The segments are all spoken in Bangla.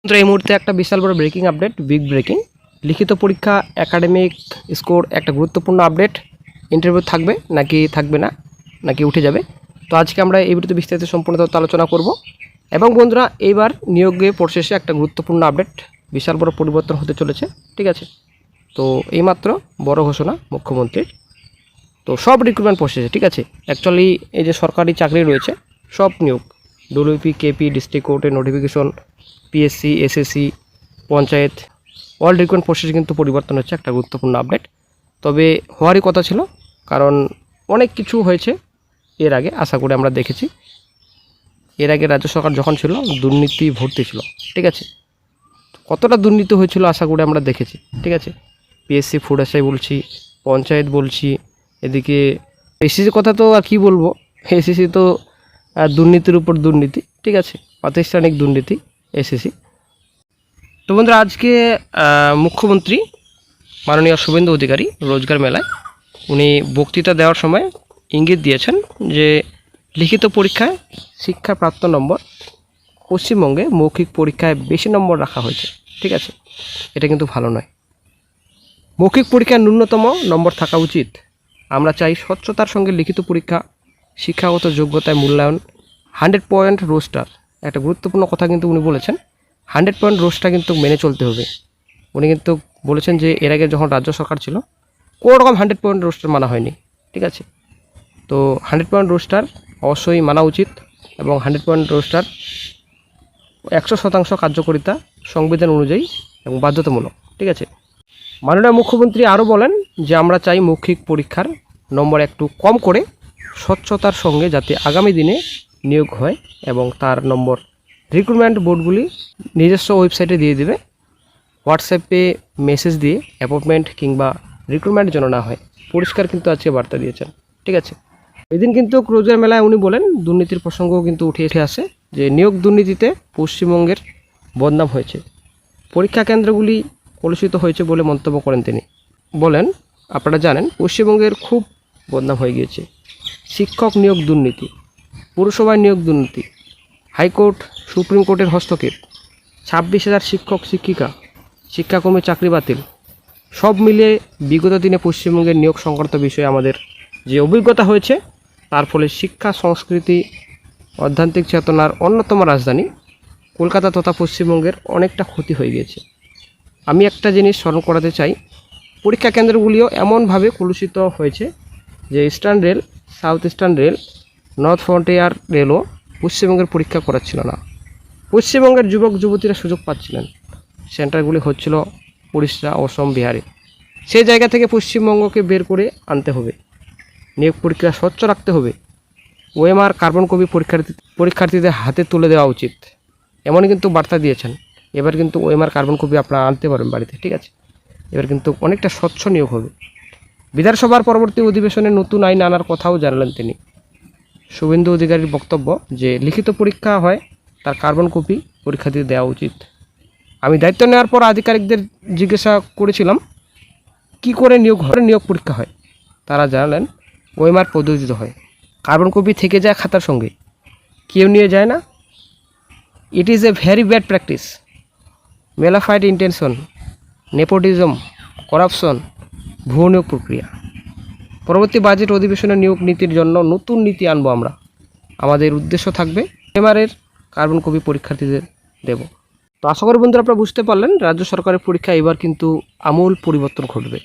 তো এই মুহূর্তে একটা বিশাল বড় ব্রেকিং আপডেট, বিগ ব্রেকিং। লিখিত পরীক্ষা একাডেমিক স্কোর একটা গুরুত্বপূর্ণ আপডেট। ইন্টারভিউ থাকবে নাকি থাকবে না, নাকি উঠে যাবে। তো আজকে আমরা এই ভিডিওতে বিস্তারিত সম্পূর্ণ তথ্য আলোচনা করব। এবং বন্ধুরা, এইবার নিয়োগে প্রসেসে একটা গুরুত্বপূর্ণ আপডেট, বিশাল বড় পরিবর্তন হতে চলেছে। ঠিক আছে, তো এইমাত্র বড় ঘোষণা মুখ্যমন্ত্রীর। তো সব রিক্রুটমেন্ট প্রসেসে, ঠিক আছে, অ্যাকচুয়ালি এই যে সরকারি চাকরি রয়েছে সব নিয়োগ, ডব্লিউপি, কেপি, ডিস্ট্রিক্ট কোর্টের notification, PSC, SSC, panchayat, all recruitment প্রসেসে কিন্তু পরিবর্তন হচ্ছে, একটা গুরুত্বপূর্ণ আপডেট। তবে হওয়ারই কথা ছিল, কারণ অনেক কিছু হয়েছে এর আগে, আশা করি আমরা দেখেছি। এর আগে রাজ্য সরকার যখন ছিল দুর্নীতি ভর্তি ছিল, ঠিক আছে, কতটা দুর্নীতি হয়েছিল আশা করি আমরা দেখেছি। ঠিক আছে, পিএসসি, ফুড এসআই বলছি, পঞ্চায়েত বলছি, এদিকে এসএসসির কথা তো আর কী বলবো, এসএসসি তো দুর্নীতির উপর দুর্নীতি, ঠিক আছে, প্রাতিষ্ঠানিক দুর্নীতি এসএসসি। তো বন্ধুরা, আজকে মুখ্যমন্ত্রী মাননীয় শুভেন্দু অধিকারী রোজগার মেলায় উনি বক্তৃতা দেওয়ার সময় ইঙ্গিত দিয়েছেন যে লিখিত পরীক্ষায় শিক্ষা প্রাপ্ত নম্বর পশ্চিমবঙ্গে মৌখিক পরীক্ষায় বেশি নম্বর রাখা হয়েছে। ঠিক আছে, এটা কিন্তু ভালো নয়। মৌখিক পরীক্ষায় ন্যূনতম নম্বর থাকা উচিত। আমরা চাই স্বচ্ছতার সঙ্গে লিখিত পরীক্ষা, শিক্ষাগত যোগ্যতায় মূল্যায়ন, 100 পয়েন্ট রোস্টার। একটা গুরুত্বপূর্ণ কথা কিন্তু উনি বলেছেন, 100 পয়েন্ট রোস্টার কিন্তু মেনে চলতে হবে। উনি কিন্তু বলেছেন যে এর আগে যখন রাজ্য সরকার ছিল কোনো রকম 100 পয়েন্ট রোস্টার মানা হয়নি। ঠিক আছে, তো 100 পয়েন্ট রোস্টার অবশ্যই মানা উচিত, এবং 100 পয়েন্ট রোস্টার 100% কার্যকারিতা সংবিধান অনুযায়ী এবং বাধ্যতামূলক। ঠিক আছে, মাননীয় মুখ্যমন্ত্রী আরও বলেন যে আমরা চাই মৌখিক পরীক্ষার নম্বর একটু কম করে স্বচ্ছতার সঙ্গে যাতে আগামী দিনে নিয়োগ হয়, এবং তার নম্বর রিক্রুটমেন্ট বোর্ডগুলি নিজস্ব ওয়েবসাইটে দিয়ে দেবে, হোয়াটসঅ্যাপে মেসেজ দিয়ে অ্যাপয়েন্টমেন্ট কিংবা রিক্রুটমেন্টের জন্য না হয়। পরিষ্কার কিন্তু আজকে বার্তা দিয়েছেন। ঠিক আছে, এদিন কিন্তু রোজগার মেলায় উনি বলেন দুর্নীতির প্রসঙ্গও কিন্তু উঠে আসে, যে নিয়োগ দুর্নীতিতে পশ্চিমবঙ্গের বদনাম হয়েছে, পরীক্ষা কেন্দ্রগুলি কলুষিত হয়েছে বলে মন্তব্য করেন তিনি। বলেন, আপনারা জানেন পশ্চিমবঙ্গের খুব বদনাম হয়ে গিয়েছে। শিক্ষক নিয়োগ দুর্নীতি, পুরসভায় নিয়োগ দুর্নীতি, হাইকোর্ট সুপ্রিম কোর্টের হস্তক্ষেপ, 26,000 শিক্ষক শিক্ষিকা শিক্ষাকর্মী চাকরি বাতিল। সব মিলিয়ে বিগত দিনে পশ্চিমবঙ্গের নিয়োগ সংক্রান্ত বিষয়ে আমাদের যে অভিজ্ঞতা হয়েছে, তার ফলে শিক্ষা সংস্কৃতি অধ্যাত্মিক চেতনার অন্যতম রাজধানী কলকাতা তথা পশ্চিমবঙ্গের অনেকটা ক্ষতি হয়ে গিয়েছে। আমি একটা জিনিস স্মরণ করাতে চাই, পরীক্ষা কেন্দ্রগুলিও এমনভাবে কলুষিত হয়েছে যে Eastern Rail, South Eastern Rail, North Frontier রেলও পশ্চিমবঙ্গের পরীক্ষা করাচ্ছিল না। পশ্চিমবঙ্গের যুবক যুবতীরা সুযোগ পাচ্ছিলেন, সেন্টারগুলি হচ্ছিল উড়িষ্যা, অসম, বিহারে। সেই জায়গা থেকে পশ্চিমবঙ্গকে বের করে আনতে হবে, নিয়োগ পরীক্ষা স্বচ্ছ রাখতে হবে, ওএমআর কার্বন কপি পরীক্ষার্থীদের হাতে তুলে দেওয়া উচিত, এমনই কিন্তু বার্তা দিয়েছেন। এবার কিন্তু ওএমআর কার্বন কপি আপনারা আনতে পারবেন বাড়িতে। ঠিক আছে, এবার কিন্তু অনেকটা স্বচ্ছ নিয়োগ হবে। বিধানসভার পরবর্তী অধিবেশনে নতুন আইন আনার কথাও জানালেন তিনি। শুভেন্দু অধিকারীর বক্তব্য যে লিখিত পরীক্ষা হয় তার কার্বন কপি পরীক্ষার্থীদের দেওয়া উচিত। আমি দায়িত্ব নেওয়ার পর আধিকারিকদের জিজ্ঞাসা করেছিলাম কি করে নিয়োগ পরীক্ষা হয়। তারা জানালেন ওএমআর পদ্ধতিতে হয়, কার্বন কপি থেকে যায় খাতার সঙ্গে, কেউ নিয়ে যায় না। It is a very bad practice, malafide intention, nepotism, corruption, ভুয়ো নিয়োগ প্রক্রিয়া। পরবর্তী বাজেট অধিবেশনে নিয়োগ নীতির জন্য নতুন নীতি আনবো আমরা। আমাদের উদ্দেশ্য থাকবে এমআরের কার্বন কপি পরীক্ষার্থীদের দেব। তো আশা করি বন্ধুরা আপনারা বুঝতে পারলেন, রাজ্য সরকারের পরীক্ষা এবার কিন্তু আমূল পরিবর্তন ঘটবে।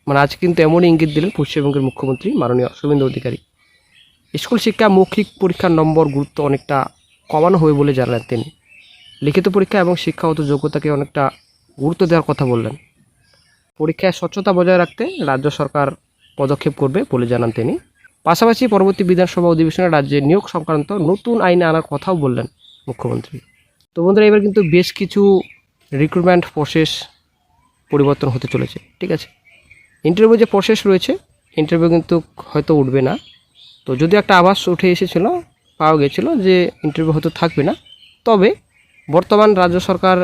মানে আজ কিন্তু এমনই ইঙ্গিত দিলেন পশ্চিমবঙ্গের মুখ্যমন্ত্রী মাননীয় শুভেন্দু অধিকারী। স্কুল শিক্ষা মৌখিক পরীক্ষার নম্বর গুরুত্ব অনেকটা কমানো হবে বলে জানালেন তিনি। লিখিত পরীক্ষা এবং শিক্ষাগত যোগ্যতাকে অনেকটা গুরুত্ব দেওয়ার কথা বললেন। পরীক্ষায় স্বচ্ছতা বজায় রাখতে রাজ্য সরকার পদক্ষেপ করবে বলে জানান তিনি। পাশাপাশি পরবর্তী বিধানসভা অধিবেশনে রাজ্যে নিয়োগ সংক্রান্ত নতুন আইনে আনার কথাও বললেন মুখ্যমন্ত্রী। তো বন্ধুরা, এবার কিন্তু বেশ কিছু রিক্রুটমেন্ট প্রসেস পরিবর্তন হতে চলেছে। ঠিক আছে, ইন্টারভিউ যে প্রসেস রয়েছে, ইন্টারভিউ কিন্তু হয়তো উঠবে না। তো যদি একটা আভাস উঠে এসেছিলো, পাওয়া গেছিলো যে ইন্টারভিউ হয়তো থাকবে না, তবে বর্তমান রাজ্য সরকার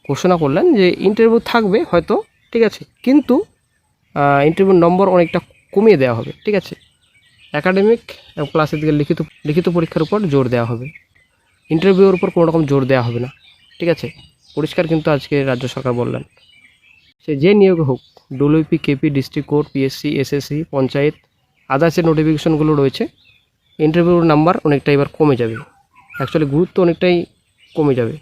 ঘোষণা করলেন যে ইন্টারভিউ থাকবে হয়তো, ঠিক আছে, কিন্তু ইন্টারভিউর নম্বর অনেকটা কমিয়ে দেওয়া হবে। ঠিক আছে, একাডেমিক এবং ক্লাসের দিকে লিখিত পরীক্ষার উপর জোর দেওয়া হবে, ইন্টারভিউর উপর কোনো রকম জোর দেওয়া হবে না। ঠিক আছে, পরিষ্কার কিন্তু আজকে রাজ্য সরকার বললেন। সে যে নিয়োগ হোক, WP, KP, district court, PSC, SSC, panchayat, others যে নোটিফিকেশনগুলো রয়েছে, ইন্টারভিউর নাম্বার অনেকটা এবার কমে যাবে। অ্যাকচুয়ালি গুরুত্ব অনেকটাই কমে যাবে।